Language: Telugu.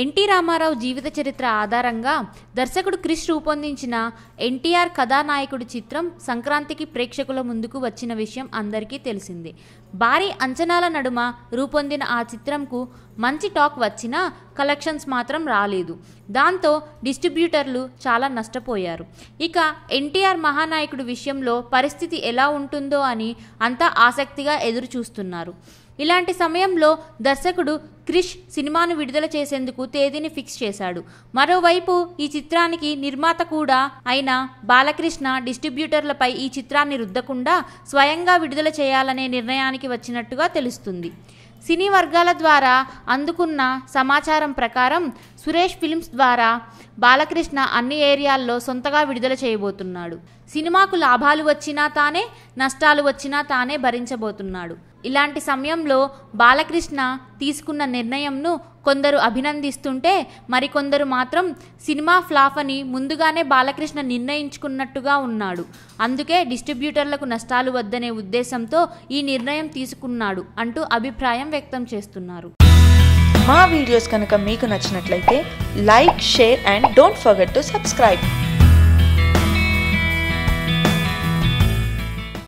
ఎన్టీ రామారావు జీవిత చరిత్ర ఆధారంగా దర్శకుడు క్రిష్ రూపొందించిన ఎన్టీఆర్ కథానాయకుడి చిత్రం సంక్రాంతికి ప్రేక్షకుల ముందుకు వచ్చిన విషయం అందరికీ తెలిసిందే. భారీ అంచనాల నడుమ రూపొందిన ఆ చిత్రంకు మంచి టాక్ వచ్చినా కలెక్షన్స్ మాత్రం రాలేదు. దాంతో డిస్ట్రిబ్యూటర్లు చాలా నష్టపోయారు. ఇక ఎన్టీఆర్ మహానాయకుడి విషయంలో పరిస్థితి ఎలా ఉంటుందో అని అంతా ఆసక్తిగా ఎదురు చూస్తున్నారు. ఇలాంటి సమయంలో దర్శకుడు క్రిష్ సినిమాను విడుదల చేసేందుకు తేదీని ఫిక్స్ చేశాడు. మరోవైపు ఈ చిత్రానికి నిర్మాత కూడా అయిన బాలకృష్ణ డిస్ట్రిబ్యూటర్లపై ఈ చిత్రాన్ని రుద్దకుండా స్వయంగా విడుదల చేయాలనే నిర్ణయానికి వచ్చినట్టుగా తెలుస్తుంది. సినీ వర్గాల ద్వారా అందుకున్న సమాచారం ప్రకారం సురేష్ ఫిల్మ్స్ ద్వారా బాలకృష్ణ అన్ని ఏరియాల్లో సొంతగా విడుదల చేయబోతున్నాడు. సినిమాకు లాభాలు వచ్చినా తానే, నష్టాలు వచ్చినా తానే భరించబోతున్నాడు. ఇలాంటి సమయంలో బాలకృష్ణ తీసుకున్న నిర్ణయంను కొందరు అభినందిస్తుంటే మరికొందరు మాత్రం సినిమా ఫ్లాప్ అని ముందుగానే బాలకృష్ణ నిర్ణయించుకున్నట్టుగా ఉన్నాడు. అందుకే డిస్ట్రిబ్యూటర్లకు నష్టాలు వద్దనే ఉద్దేశంతో ఈ నిర్ణయం తీసుకున్నాడు అంటూ అభిప్రాయం వ్యక్తం చేస్తున్నారు. మా వీడియోస్ కనుక మీకు నచ్చినట్లయితే like, share and don't forget to subscribe.